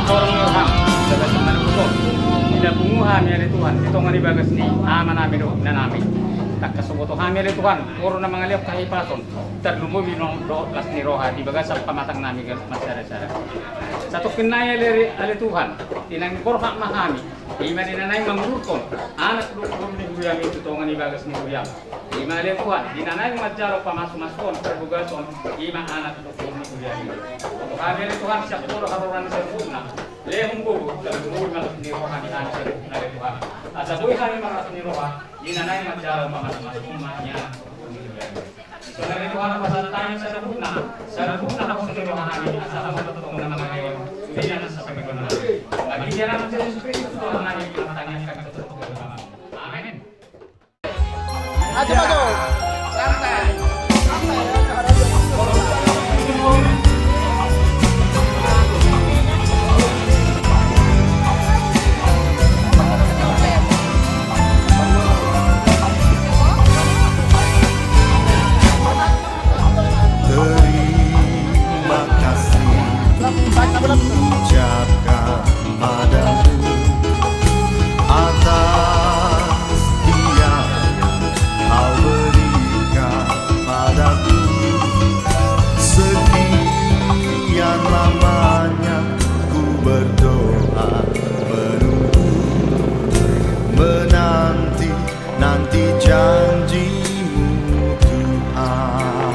torong Ilham, bagas manungso. Pinapunguhan niya Tuhan, ito nga ni bagas ni ama namin o na namin. Takasubutuhan niya Tuhan, puro na mga liyok kahipason. Tarlumubi ng dootlas ni Roha, di bagas sa pamatang namin masyara-syara. Sa tukin na ali Tuhan, tinanggorha mahami. Ima dinanay mamurukon, anak lukon ni Guyam ito nga ni bagas ni Guyam. Ima ali Tuhan, dinanay madjaro pamasmaskon, perbugason, ima anak lukon ni Guyam. Kami ni Tuhan siya puro haruran sa Tuhan. Lehong gugo, talumuwi malas ni Roha ni Anak sa Tuhan. At sa buhay kami malas ni Roha, dinanay madjaro pamasmaskon niya. So narituhan na pasalatayan sa Rabuna. Sa Rabuna ako sa Roha namin at sa amatotong na mga ngayon. Sulihan na sa pagkakuan namin. Magigyan naman sa Jesus Christ, ito ang namin pinatangyan kami sa pagkakuan namin. Amen. Aja Pak. Santai. Terima kasih ucapkan padamu atas dia yang kau berikan padaku. Sekian lamanya ku berdoa menunggu, menanti janjimu Tuhan.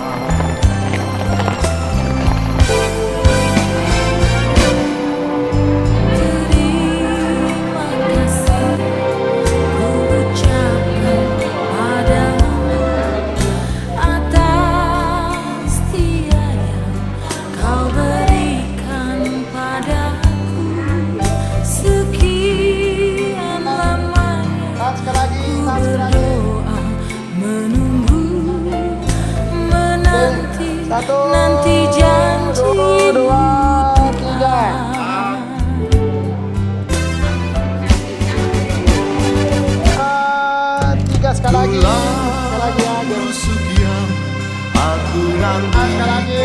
Nanti janji dua, tiga. Tiga sekali lagi. Sekali lagi ya. Sekian aku nanti. Sekali lagi.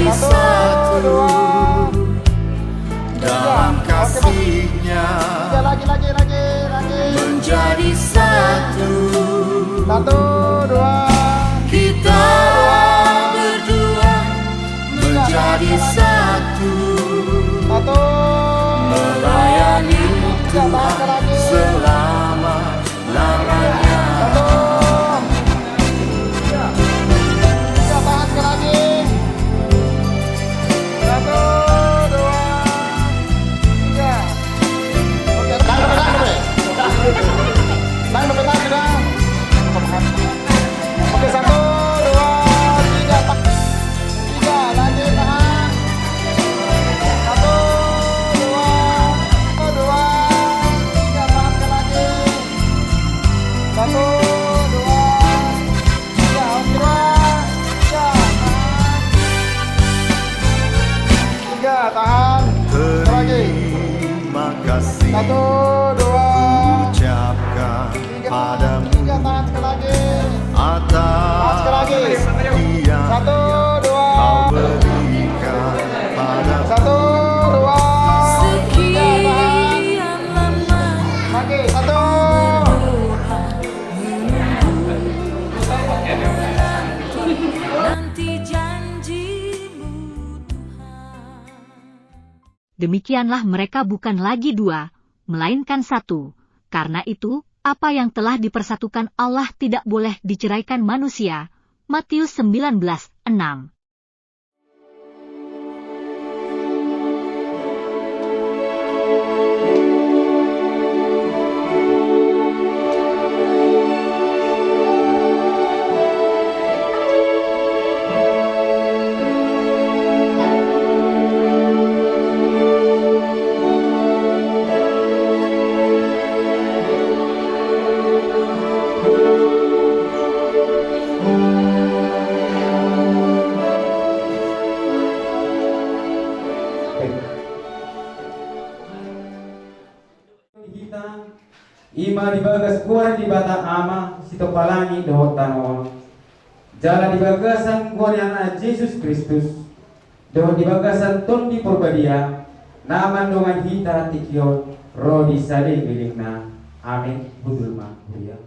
Satu dalam kasihnya, lagi. menjadi satu. Satu, dua. Kita berdua menjadi satu. Satu. Melayani Tuhan selama-lamanya. Satu. Tiga, tahan sekali lagi. Satu, dua, tiga. Oke, tahan sudah. Oke, satu, dua, tiga. Tiga, lagi tahan. Satu, dua, tiga, tahan sekali lagi. Satu, dua, tiga. Oke, dua, tiga, tahan. Tiga, tahan. Sekali lagi. Terima kasih Satu, dua, ucapkan tiga, padamu tiga, tahan sekali lagi. Tahan sekali lagi. atas dia Satu, dua, kau berikan padaku. satu, dua, tiga, tahan. Lagi, satu. Demikianlah mereka bukan lagi dua, melainkan satu. Karena itu, apa yang telah dipersatukan Allah tidak boleh diceraikan manusia. Matius 19:6. Ima dibagas kuan di bata ama sito palangi dohot tanon. Jala dibagasan kuan anak Yesus Kristus. Dohot dibagasan ton di porbadia. Naman dongan hita tikion rodi sade milikna. Amin. Budul ma kuya.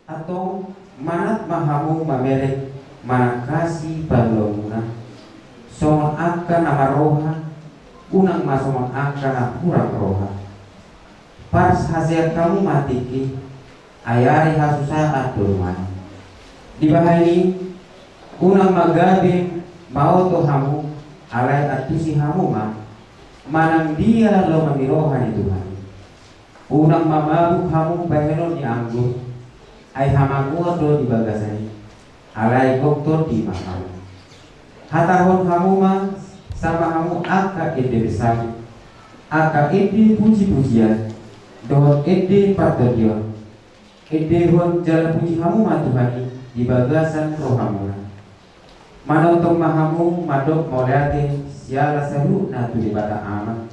Atau manat mahamu mamerek manakasi balomuna songon akka nama roha unang masongon akka na kurang roha pas hasil kamu matiki ayari hasusaat duluan di bahani unang magabe mau to hamu alai atusi hamu manang dia lo mamirohan itu Tuhan unang mamabuk hamu bahenon ni anggur ay hamakuha do di bagasani alay doktor di mahal hatahon hamuma sama hamu aka ede besari aka ede puji-pujian dohot ede partodion ede hon jalan puji hamu matuhani di bagasan rohamuna manotong mahamu madok moleate siala sahu natu di bata ama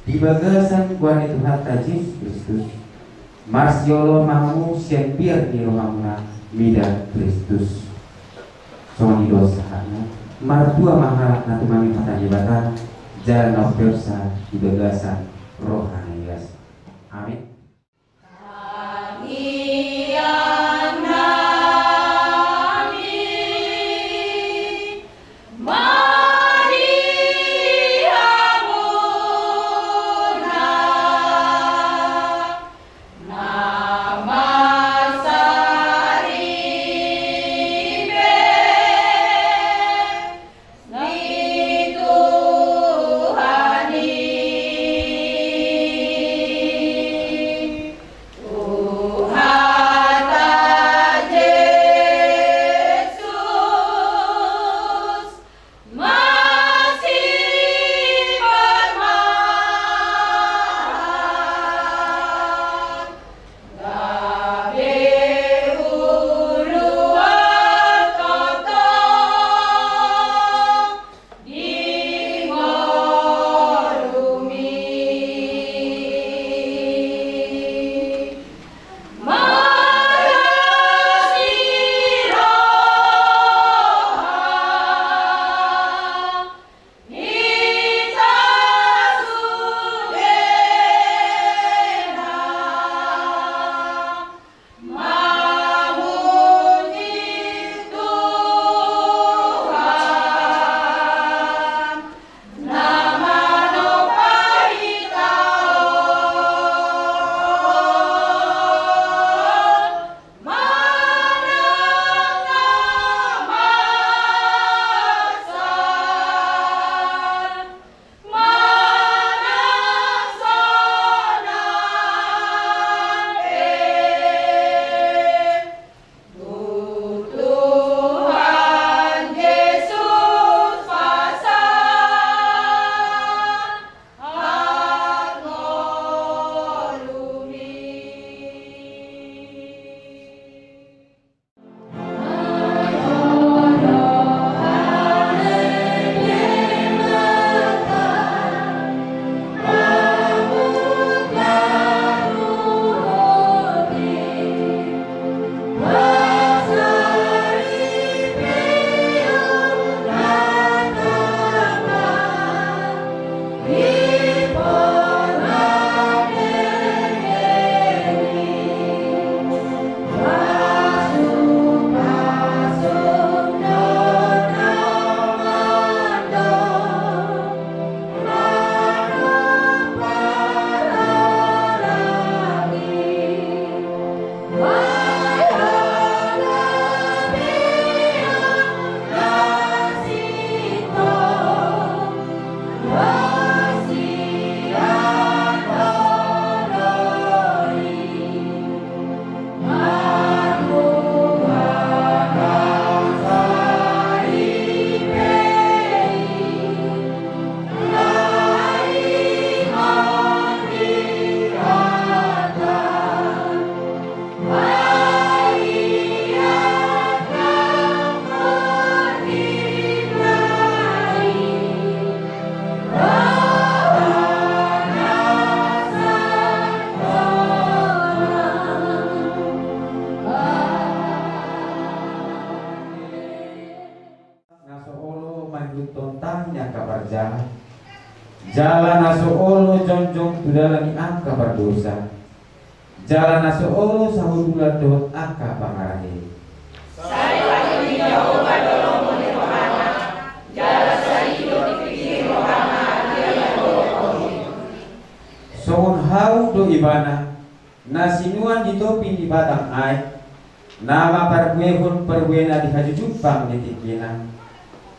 di bagasan kuan itu hatta Yesus Kristus Mars yolo mahamu sempir di rohamna mida Kristus soal dosanya martua mahalak natu mami kata jibatan jalan of dosa di bagasan rohani yas amin. Tuhan Jalan aso olo jonjong tudalani angka berdosa. Jalan aso olo sahudula dot angka pangarahe. Songon hau do ibana nasinuan di topi di batang air nama perbuehun perbuena di haju jupang di tikina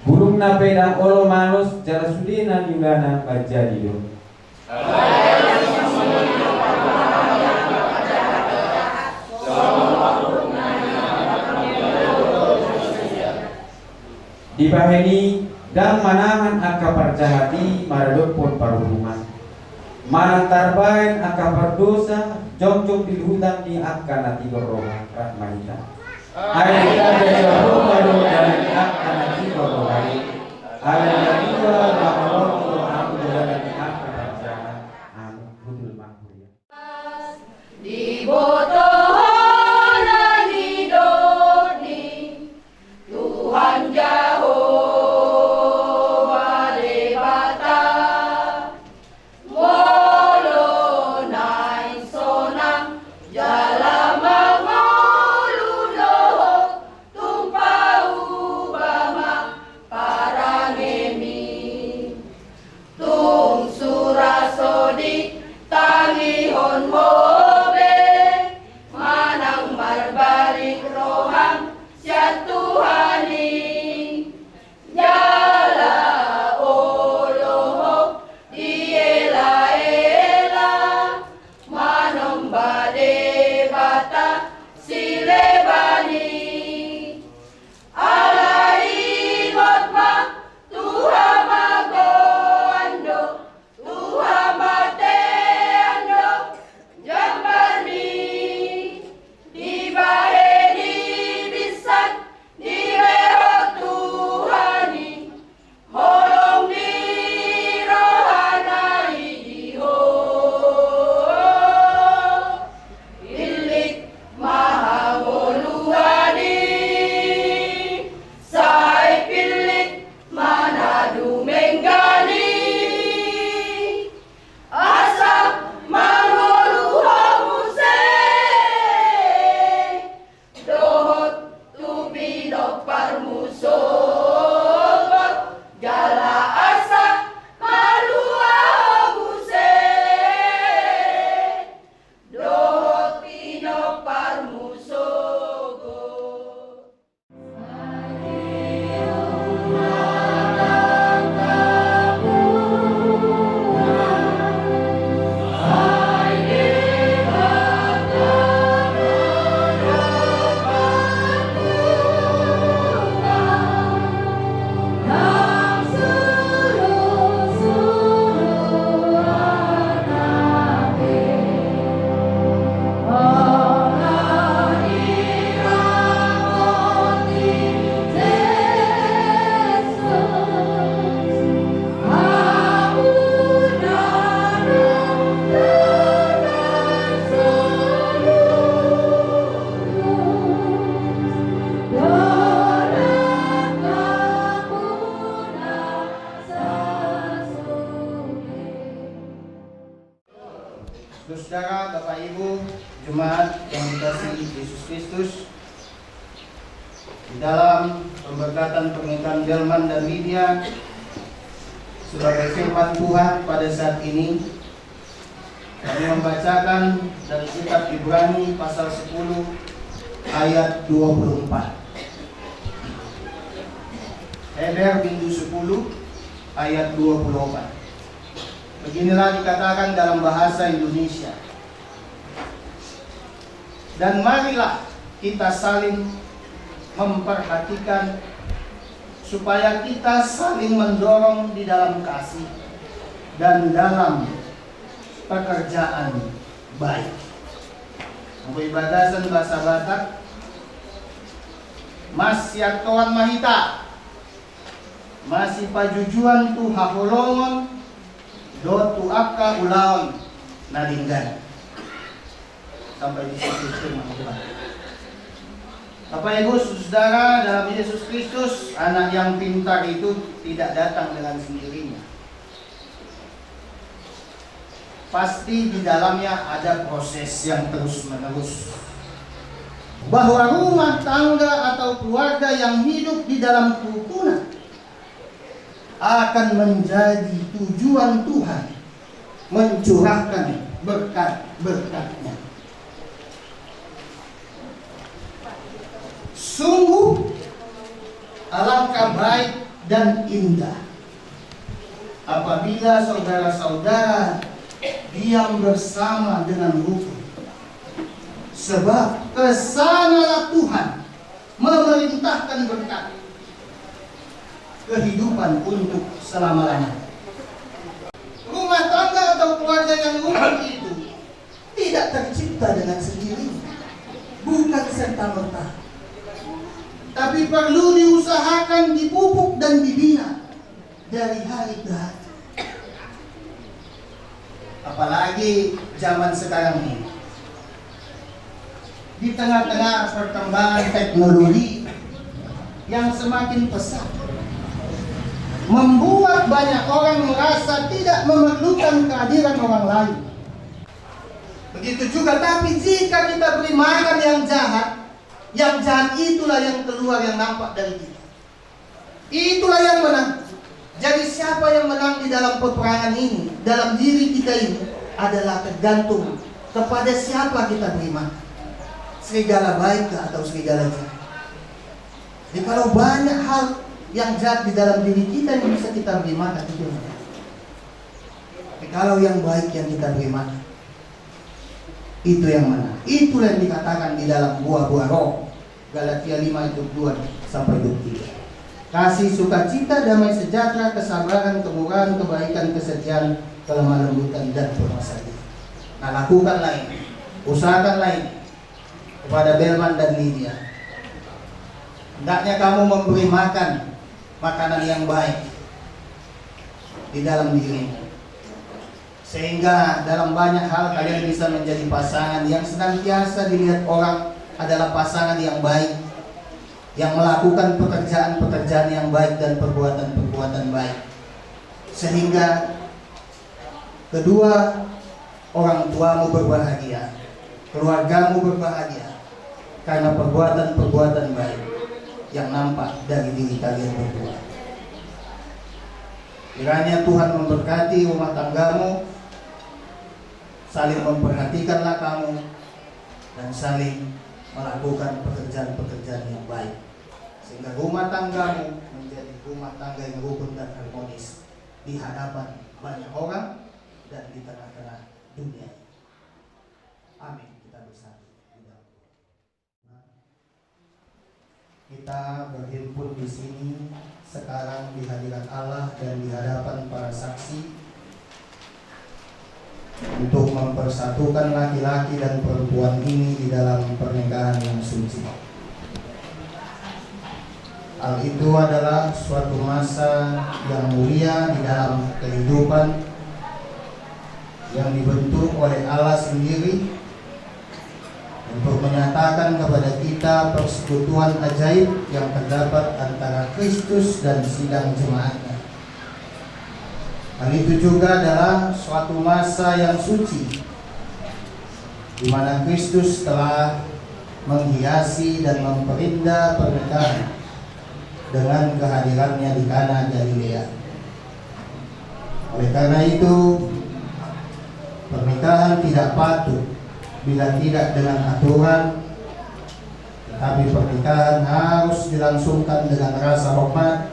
burung na pedang olo malos jala sudena nyulana bajadi do dibaheni dan manahan aka perjahati maradopon parhubungan manang tarbain aka berdosa jongjong di hutan di aka nati goroha rahmanita ayat kita jauh dari aka nati goroha ayat kedua bahwa aku dari aka berjalan anu hudul makmur di botohonan hidoni Tuhan Jehovah debata molonai sonang jala mangoluloho tumpau bama parangemi tung surasodi tangihon mobe manang marbalik rohang sia Tuhani jala oloho diela-ela manomba debata silebani alaingot ma Tuhan magoando Tuhan mateando jambarni dibahedi bisan diweho Tuhani holong di rohanai diho ilik mahangoluhani sai pilik manadu menggani asa mangoluhamuse dohot tubinok parmusogot jala asa maluhamuse dohot pinok parmusogot Saudara, Bapak Ibu, Jemaat yang dikasihi Yesus Kristus, di dalam pemberkatan pernikahan Delman dan Lydia sebagai firman Tuhan pada saat ini, kami membacakan dari kitab Ibrani pasal 10 ayat 24. Heber minggu 10 ayat 24. Beginilah dikatakan dalam bahasa Indonesia. Dan marilah kita saling memperhatikan supaya kita saling mendorong di dalam kasih dan dalam pekerjaan baik. Sampai bagasan bahasa Batak, Mas yaktoan mahita, masih pajujuan tu haholongon, do tu akka ulaon nadinggan. Sampai di situ firman Tuhan. Bapak Ibu Saudara, dalam Yesus Kristus, anak yang pintar itu tidak datang dengan sendirinya. pasti di dalamnya ada proses yang terus-menerus. Bahwa rumah tangga atau keluarga yang hidup di dalam kerukunan akan menjadi tujuan Tuhan mencurahkan berkat-berkatnya. Sungguh alangkah baik dan indah apabila saudara-saudara diam bersama dengan rukun. Sebab kesanalah Tuhan memerintahkan berkat kehidupan untuk selama-lamanya. Rumah tangga atau keluarga yang rukun itu tidak tercipta dengan sendirinya, bukan serta-merta, tapi perlu diusahakan, dipupuk dan dibina dari hari ke hari. Apalagi zaman sekarang ini, di tengah-tengah perkembangan teknologi yang semakin pesat, membuat banyak orang merasa tidak memerlukan kehadiran orang lain. Begitu juga, tapi jika kita beri makan yang jahat itulah yang keluar, yang nampak dari kita. Itulah yang menang. Jadi siapa yang menang di dalam peperangan ini, dalam diri kita ini, adalah tergantung kepada siapa kita beri makan. Serigala baik atau serigala jahat. Jadi kalau banyak hal yang jahat di dalam diri kita yang bisa kita beri makan, itu mana? Tapi kalau yang baik yang kita beri makan, itu yang mana? Itu yang dikatakan di dalam buah-buah roh. Galatia 5 ayat 2 sampai 23. Kasih, sukacita, damai sejahtera, kesabaran, kemurahan, kebaikan, kesetiaan, kelemah lembutan, dan permasalahan. Nah, lakukanlah ini, usahakanlah ini kepada Belman dan Lydia. Hendaknya kamu memberi makan makanan yang baik di dalam dirimu, sehingga dalam banyak hal kalian bisa menjadi pasangan yang senantiasa dilihat orang adalah pasangan yang baik, yang melakukan pekerjaan-pekerjaan yang baik dan perbuatan-perbuatan baik, sehingga kedua orang tuamu berbahagia, keluargamu berbahagia karena perbuatan-perbuatan baik yang nampak dari diri kalian berdua. Kiranya Tuhan memberkati rumah tanggamu, saling memperhatikanlah kamu, dan saling melakukan pekerjaan-pekerjaan yang baik, sehingga rumah tanggamu menjadi rumah tangga yang rukun dan harmonis di hadapan banyak orang dan di tengah-tengah dunia. Amin. Kita bersatu. Kita berhimpun di sini sekarang di hadirat Allah dan di hadapan para saksi untuk mempersatukan laki-laki dan perempuan ini di dalam pernikahan yang suci. Hal itu adalah suatu masa yang mulia di dalam kehidupan yang dibentuk oleh Allah sendiri untuk menyatakan kepada kita persekutuan ajaib yang terdapat antara Kristus dan sidang jemaatnya. Hal itu juga adalah suatu masa yang suci di mana Kristus telah menghiasi dan memperindah pernikahan dengan kehadirannya di Kana Galilea. Oleh karena itu, pernikahan tidak patut bila tidak dengan aturan, tetapi pernikahan harus dilangsungkan dengan rasa hormat,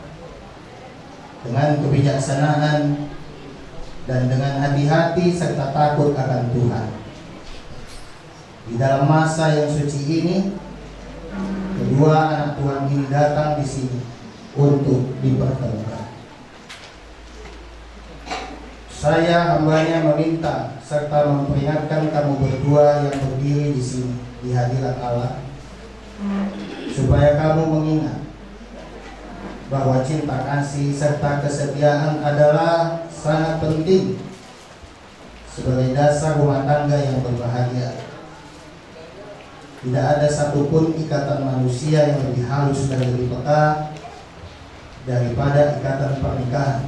dengan kebijaksanaan, dan dengan hati-hati serta takut akan Tuhan. Di dalam masa yang suci ini, kedua anak Tuhan ini datang di sini untuk dipertemukan. Saya hambanya meminta serta memperingatkan kamu berdua yang berdiri di sini di hadirat Allah, supaya kamu mengingat bahwa cinta kasih serta kesetiaan adalah sangat penting sebagai dasar rumah tangga yang berbahagia. Tidak ada satupun ikatan manusia yang lebih halus dan lebih peka daripada ikatan pernikahan.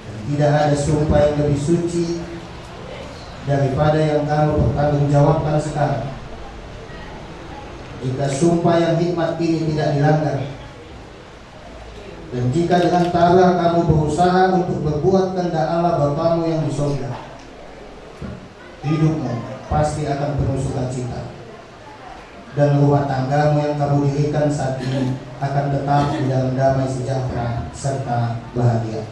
Dan tidak ada sumpah yang lebih suci daripada yang kamu pertanggungjawabkan sekarang. Jika sumpah yang hikmat ini tidak dilanggar, dan jika dengan tabah kamu berusaha untuk berbuat kehendak Allah Bapamu yang di surga, hidupmu pasti akan penuh sukacita, dan rumah tanggamu yang kamu dirikan saat ini akan tetap di dalam damai sejahtera serta bahagia.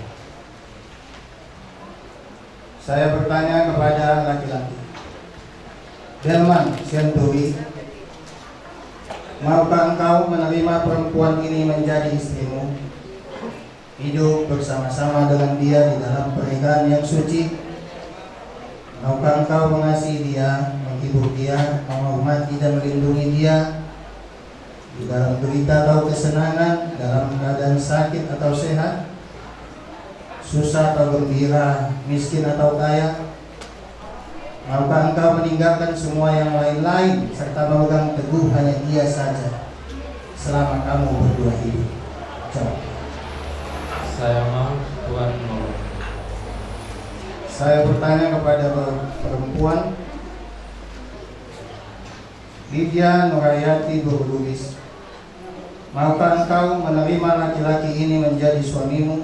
Saya bertanya kepada laki-laki, Delman Sianturi, maukah engkau menerima perempuan ini menjadi istrimu, hidup bersama-sama dengan dia di dalam pernikahan yang suci? Maukah engkau mengasihi dia, menghibur dia, menghormati dan melindungi dia di dalam derita atau kesenangan, dalam keadaan sakit atau sehat, susah atau gembira, miskin atau kaya? Maukah engkau meninggalkan semua yang lain-lain serta memegang teguh hanya dia saja selama kamu berdua hidup? Jawab. Saya mau, Tuhan mau. Saya bertanya kepada perempuan Lydia Nurayati Burlubis, maukah engkau menerima laki-laki ini menjadi suamimu,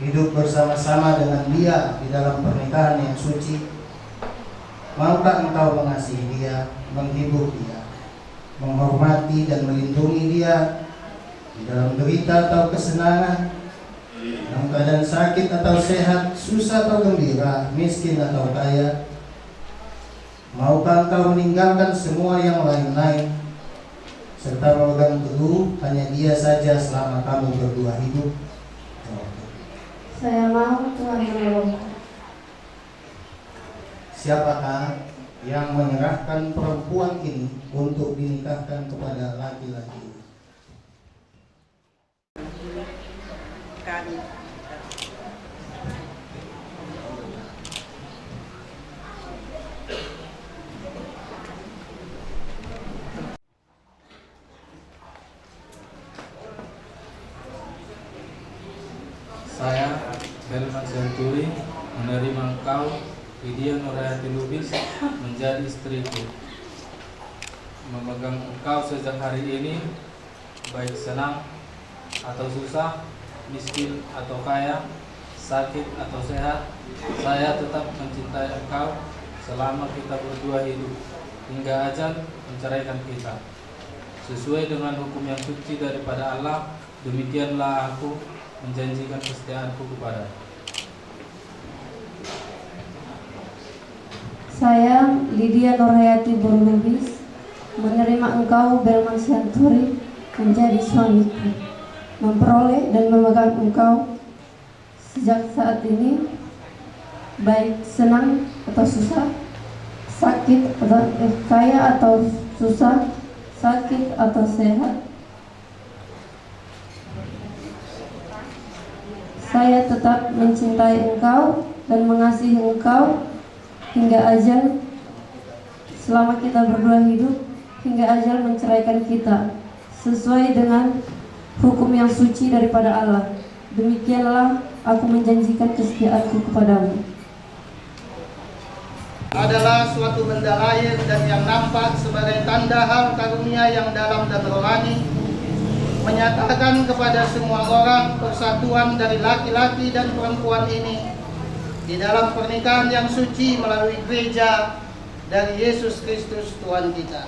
hidup bersama-sama dengan dia di dalam pernikahan yang suci? Maukah engkau mengasihi dia, menghibur dia, menghormati dan melindungi dia di dalam derita atau kesenangan, dalam keadaan sakit atau sehat, susah atau gembira, miskin atau kaya? Maukah engkau meninggalkan semua yang lain-lain serta memegang teguh hanya dia saja selama kamu berdua hidup? Saya mau, Tuhan menolong. Siapakah yang menyerahkan perempuan ini untuk dinikahkan kepada laki-laki ini? Kami. Saya, Delman Sianturi, menerima engkau, Lydia Nurayati Lubis, menjadi istriku, memegang engkau sejak hari ini, baik senang atau susah, miskin atau kaya, sakit atau sehat. Saya tetap mencintai engkau selama kita berdua hidup, hingga ajal menceraikan kita. Sesuai dengan hukum yang suci daripada Allah, demikianlah aku menjanjikan kesetiaanku kepada. Saya, Lydia Nurhayati Burlubis, menerima engkau, Delman Sianturi, menjadi suamiku, memperoleh dan memegang engkau sejak saat ini, baik senang atau susah, sakit atau kaya atau susah, sakit atau sehat. Saya tetap mencintai engkau dan mengasihi engkau hingga ajal, selama kita berdua hidup, hingga ajal menceraikan kita, sesuai dengan hukum yang suci daripada Allah. Demikianlah aku menjanjikan kesetiaanku kepadamu. Adalah suatu benda lahir dan yang nampak sebagai tanda hal karunia yang dalam dan rohani, menyatakan kepada semua orang persatuan dari laki-laki dan perempuan ini di dalam pernikahan yang suci melalui gereja dari Yesus Kristus Tuhan kita.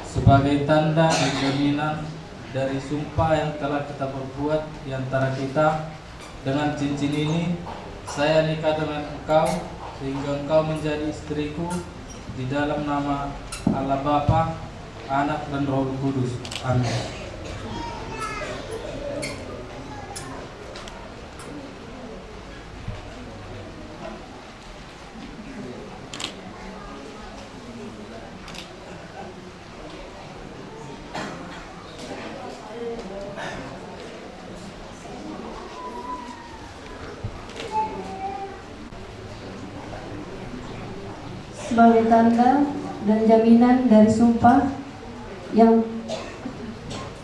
Sebagai tanda dan jaminan dari sumpah yang telah kita perbuat di antara kita, dengan cincin ini saya nikah dengan engkau sehingga engkau menjadi istriku di dalam nama Allah Bapa, Anak dan Roh Kudus. Amin. Sebagai tanda dan jaminan dari sumpah yang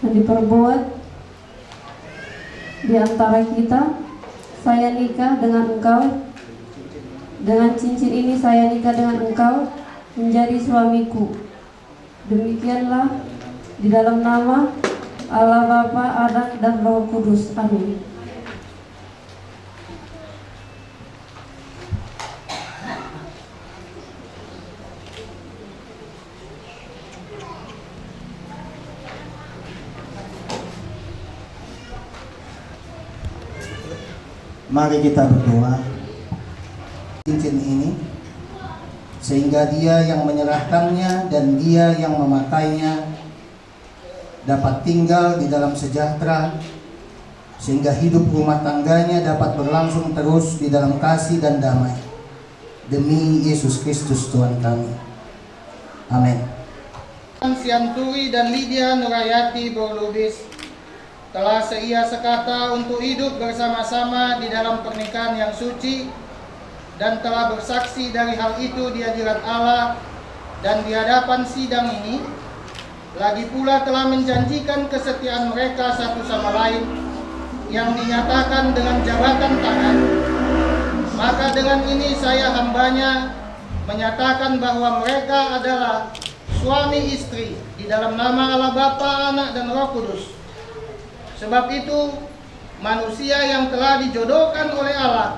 diperbuat di antara kita. Saya nikah dengan engkau, dengan cincin ini saya nikah dengan engkau menjadi suamiku. Demikianlah di dalam nama Allah Bapa, Anak dan Roh Kudus. Amin. Mari kita berdoa cincin ini, sehingga dia yang menyerahkannya dan dia yang memakainya dapat tinggal di dalam sejahtera, sehingga hidup rumah tangganya dapat berlangsung terus di dalam kasih dan damai. Demi Yesus Kristus Tuhan kami. Amin. Sianturi dan Lydia Nurayati Borlubis telah seia sekata untuk hidup bersama-sama di dalam pernikahan yang suci, dan telah bersaksi dari hal itu di hadirat Allah dan di hadapan sidang ini. Lagi pula telah menjanjikan kesetiaan mereka satu sama lain yang dinyatakan dengan jabatan tangan. Maka dengan ini saya hambanya menyatakan bahwa mereka adalah suami istri di dalam nama Allah Bapa, Anak dan Roh Kudus. Sebab itu manusia yang telah dijodohkan oleh Allah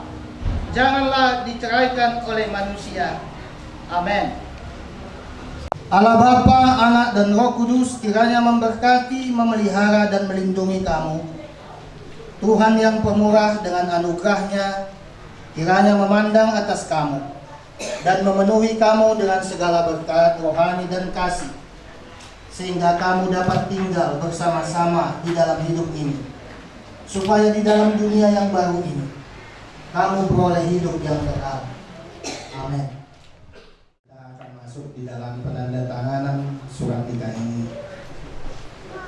janganlah diceraikan oleh manusia. Amin. Allah Bapa, Anak dan Roh Kudus kiranya memberkati, memelihara dan melindungi kamu. Tuhan yang pemurah dengan anugerahnya kiranya memandang atas kamu dan memenuhi kamu dengan segala berkat rohani dan kasih, sehingga kamu dapat tinggal bersama-sama di dalam hidup ini, supaya di dalam dunia yang baru ini kamu beroleh hidup yang kekal. Amin. Kita akan masuk di dalam penandatanganan surat nikah ini.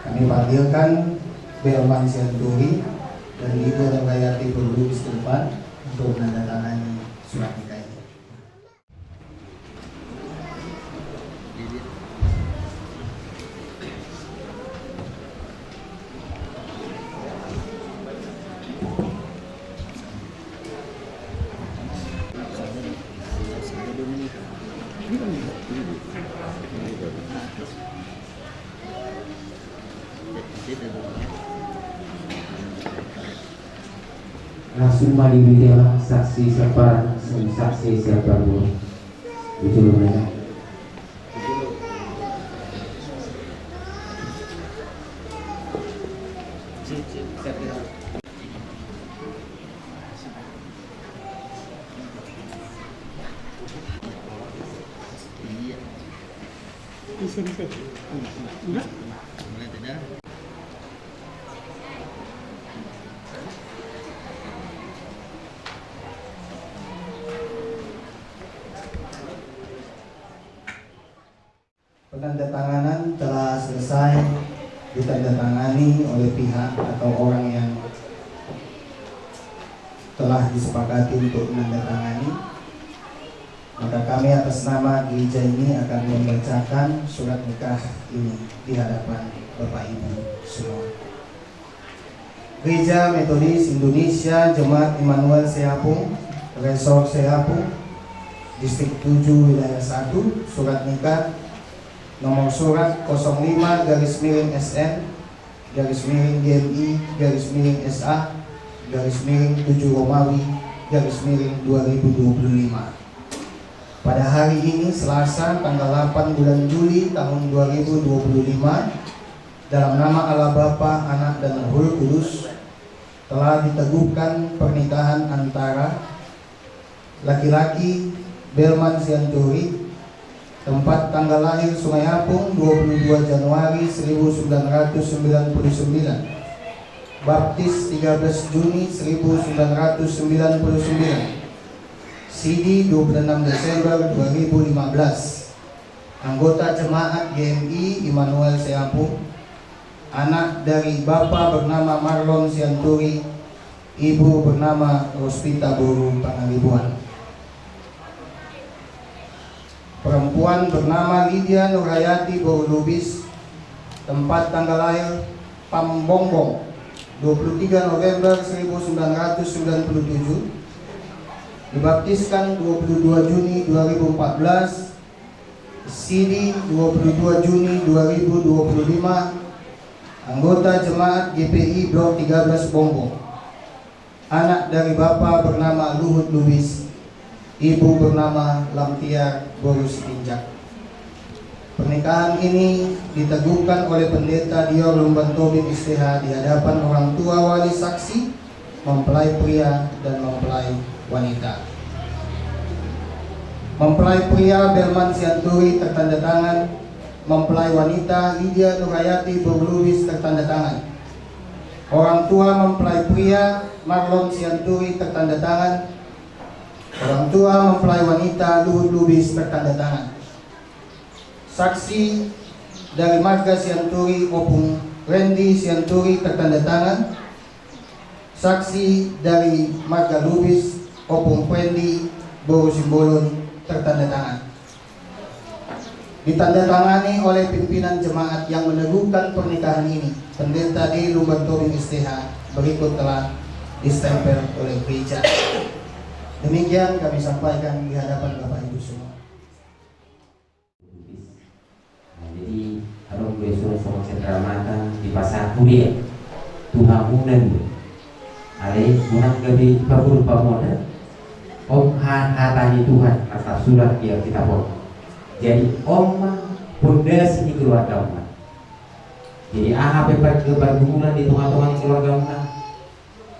Kami panggilkan Belman Sianturi dan Ibu Nurayati Borlubis ke depan untuk menandatangani surat nikah ini. Langsung mari bidilah saksi siapa saksi siapa bu itu lumayan. Penandatanganan telah selesai ditandatangani oleh pihak atau orang yang telah disepakati untuk menandatangani. Maka kami atas nama gereja ini akan membacakan surat nikah ini di hadapan Bapak Ibu semua. Gereja Metodis Indonesia Jemaat Immanuel Seapung, Resor Seapung, Distrik 7 Wilayah 1, surat nikah nomor surat 05-GMI-GMI-SA-7 pada hari ini Selasa tanggal 8 bulan Juli tahun 2025 dalam nama Allah Bapa, Anak dan Roh Kudus telah diteguhkan pernikahan antara laki-laki Belman Sianturi, tempat tanggal lahir Sungai Apung 22 Januari 1999, baptis 13 Juni 1999, CD 26 Desember 2015, anggota jemaat GMI Immanuel Seapung, anak dari Bapak bernama Marlon Sianturi, Ibu bernama Rospita Boru Pangaribuan. Perempuan bernama Lydia Nurayati Borlubis Tempat tanggal lahir Pambongbong 23 November 1997. Dibaptiskan 22 Juni 2014. Sidi 22 Juni 2025. Anggota Jemaat GPI Blok 13 Bongbong. Anak dari Bapak bernama Luhut Lubis, Ibu bernama Lamtia Borus Tinjak. Pernikahan ini diteguhkan oleh Pendeta Dior Lumban Tobing STH di hadapan orang tua wali saksi, mempelai pria dan mempelai wanita. Mempelai pria Belman Sianturi tertanda tangan, mempelai wanita Lydia Nurhayati Borlubis tertanda tangan. Orang tua mempelai pria Marlon Sianturi tertanda tangan. Orang tua mempelai wanita Luhut Lubis tertanda tangan. Saksi dari marga Sianturi Opung Randy Sianturi tertanda tangan. Saksi dari marga Lubis Opung Randy Boru Simbolon tertanda tangan. Ditandatangani oleh pimpinan jemaat yang meneguhkan pernikahan ini, Pendeta D. Lumban Tobing STH, berikut telah distempel oleh gereja. Demikian kami sampaikan di hadapan Bapak Ibu semua. Jadi harus besok sama cenderamata di pasar kuliah Tuhan munan ada munang gabi kabur pamoda om hatani Tuhan atas surat yang kita bawa. Jadi om pondasi di keluarga om. Jadi apa pergumulan di tengah-tengah keluarga om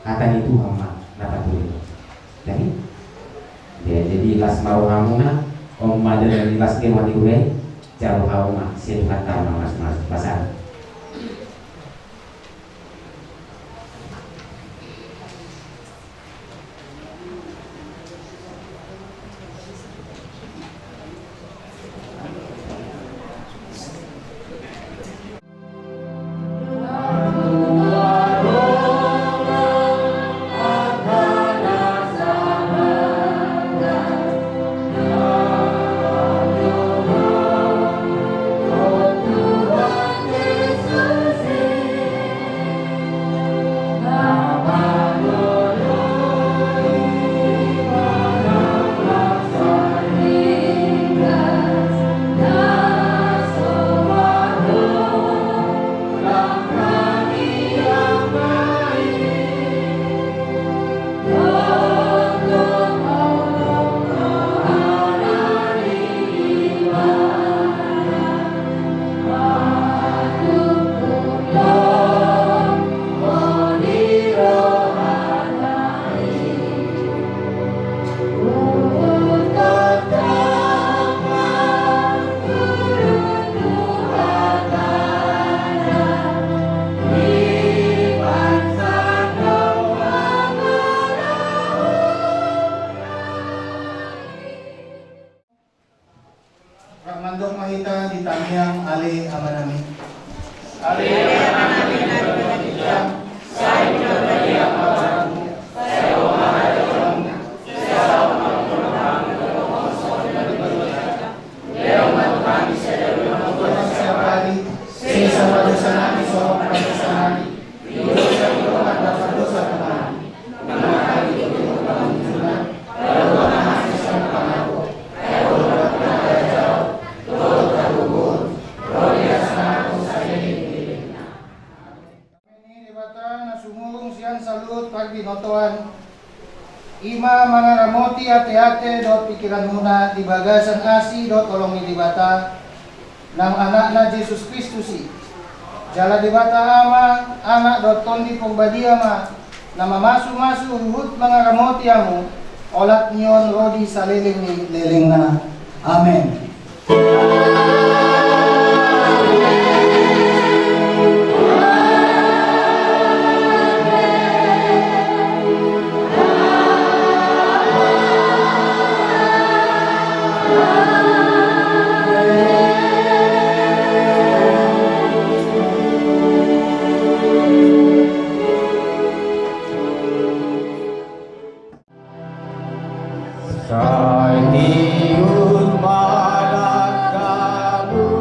hatani Tuhan dapat tulis. Jadi las mau hamuna om ada dari las ke wani gue jauh hauma siapa kata mas pasar. Mandok mahita di Tamiang Ali Amanami. Ali Amanami Nabi saya berbagi apapun, saya memahami, saya Ima mangaramoti hati-hati dot pikiran muna di bagasan asi dot tolong dibata nang anak Yesus Kristus jala dibata ama anak dot tondi pogbadia ma nama masu ruhut mangaramoti amu olat nyon rodi saliling ni leling na amen. Sainiun pada kamu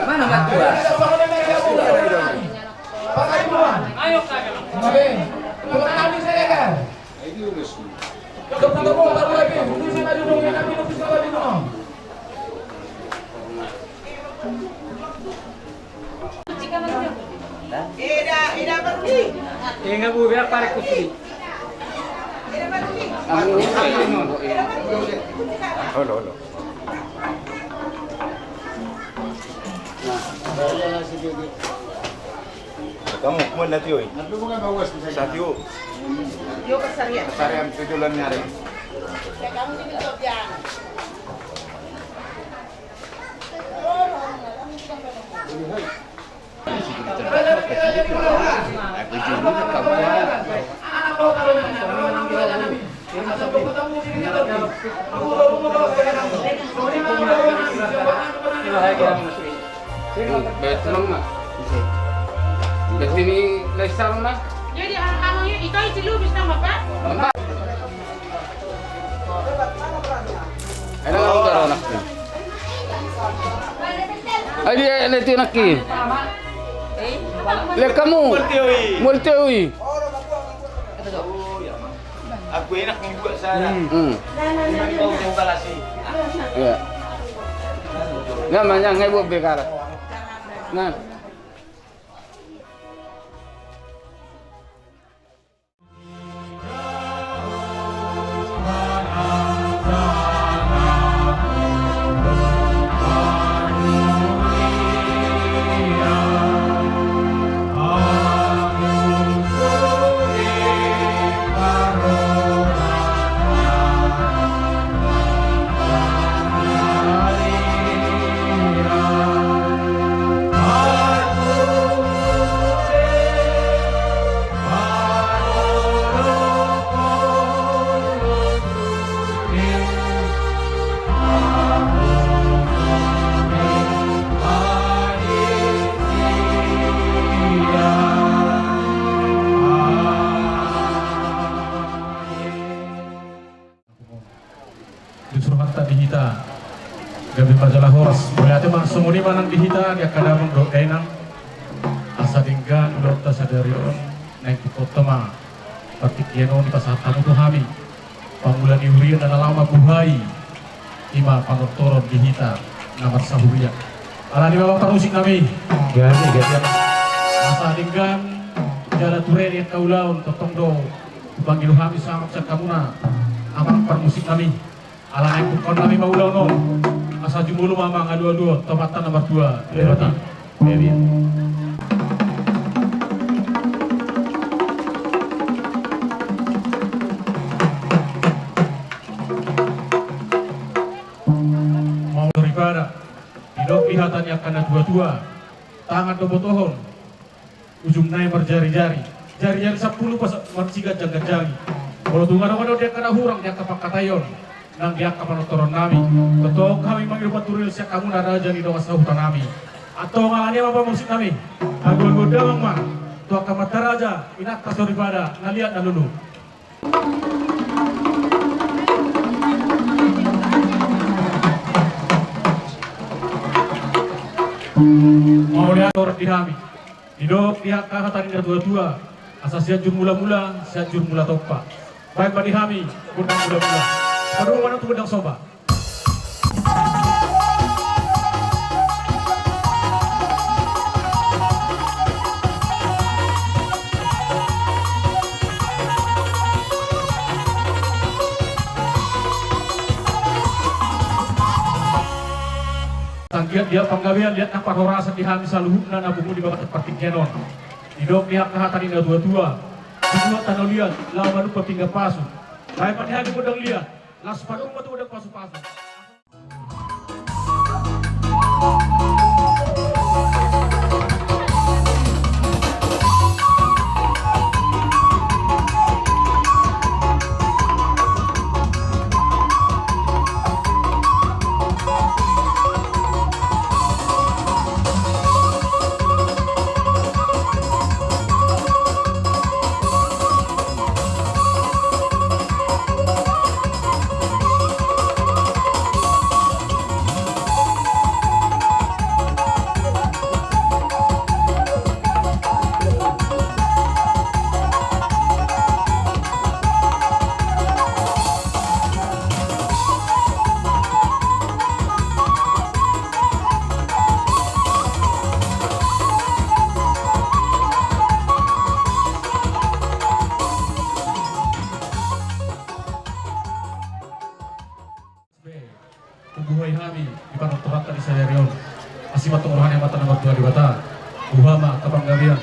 Mana Mbak Tua? Ayo kakak. Enggak bu, biar tarik ke sini. Halo. Kamu kemana Tio? Satio. Yo kesarian. Kesarian tujuan nyari. Ya kamu ini Sofian. Betul mah. Betini lesar mah. Jadi anunya itu dulu bisa Bapak? Ada nggak tahu anaknya? Ada itu anaknya. Lihat kamu. Multiwi. Aku enak minggu sana. Ya. Namanya ngebu bekar. Nah. teman sumuni manang dihita dia kadang dok kainang asa dinggan dokter sadarion naik kotoma partik yeno di pasar tamu tuhami pamulan iurian dan lama buhai ima panotoron dihita namar sahuria ala di bawah parusik nami Ganti. asa dinggan jala tureri kaulaun totong do panggil hami sama sakamuna amang parmusik nami ala naik bukon nami maulaun no asa jumulu mamang adu-adu tempatan nomor 2 lewati Kevin mau daripada hidop lihatannya karena dua-dua tangan dobotohon ujung naik berjari-jari jari-jari 10 pas marciga jaga-jagi kalau tunggu-tunggu dia kena hurang dia kapak katayon nang dia kapan otoron nami ketok kami manggil paturil siya kamu naraja di doa sahutan nami atau ngalani apa musik nami agul godamang mah tua kamata raja inak tas daripada ngaliat na lulu mau lihat orang dirami hidop pihak kakak tadi dua-dua asal siap jur mula-mula siap jur mula topa baik pada hami kundang mula-mula aduh mana tuh kundang soba lihat dia panggawian lihat nampak horasa di hami saluhukna nabumu di bawah tempat tingkenon hidop lihat kahatan indah dua-dua semua tanah lihat lama lupa tinggal pasu baik pada hagi mudang lihat langsung pada umat udah pasu-pasu Buhay hami di panotoran tadi saya rion asimat tungguhan yang mata nomor 2 di bata buhama kapanggalian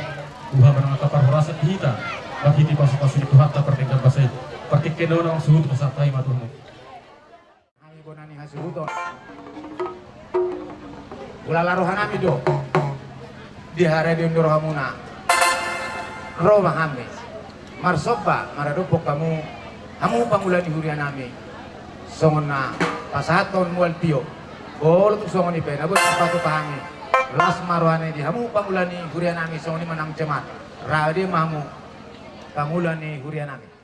buhama nang kapar horasa dihita bahiti pasu-pasu itu hatta pertingkat basai pertikeno nang suhut pasatai matuhmu Kami bonani hasuhuto ulala rohanami do di hari di undur hamuna roba hami marsoba maradopok kamu pangulan di hurianami songona pasaton mual tio bol tu songoni pe nabut sepatu pahami las maruane di hamu pangulani hurianami songoni manang cemat rade mahmu pangulani hurianami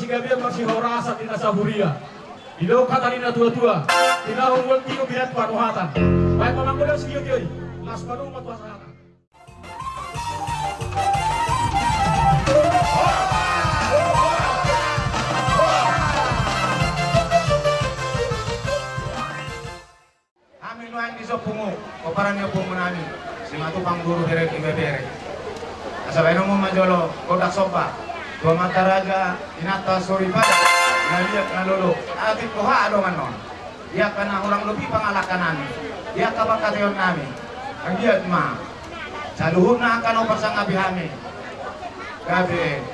Gabian masih horasa tina sahuria hidop katalina tua-tua tina unggul tino birat panuhatan baik memanggudan segiyo-giyo las panu umat wasana yang disopungu, koparan niyo po namin. Si matupang guru bere ibebere. Asabay mo majolo, kodak sopa. Dua mata raja, inata sori pada. Naliat nalolo. Atit ko ha adongan non. Dia kana orang lebih pangalakan namin. Dia kabakateon namin. Ang diat ma. Sa luhur na akan opar sang abihami. Gabi.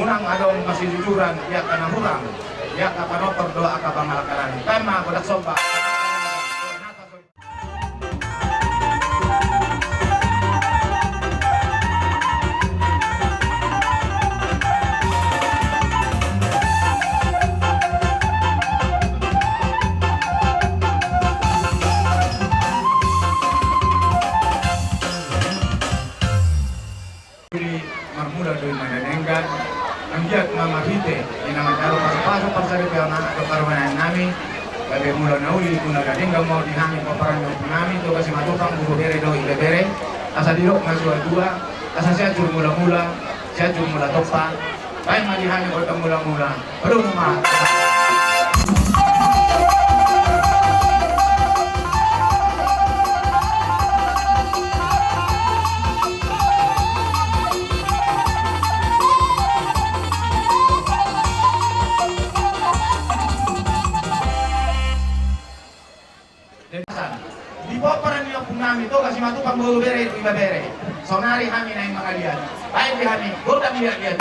Unang adong masijujuran, dia kana hurang. Dia kapan opar doa kabangalakan namin. Kama kodak sopa. Marmula doy mananenggan ang giat mamahite inamadaro pasapasok pagsarip yung anak karumanan namin gabi mula na uli kung nagadenggang mo dihangin pa parang yung namin to kasi matupang bubere do ibebere asa dilok nga dua asa siya jur mula-mula siya jur mula topa kaya madihangin ko itang mula-mula baru mo di bawah peran niyo pun namin to kasi matupang bubere ibebere sonari kami na yung mga liyan. Baik di kami, goda liyan.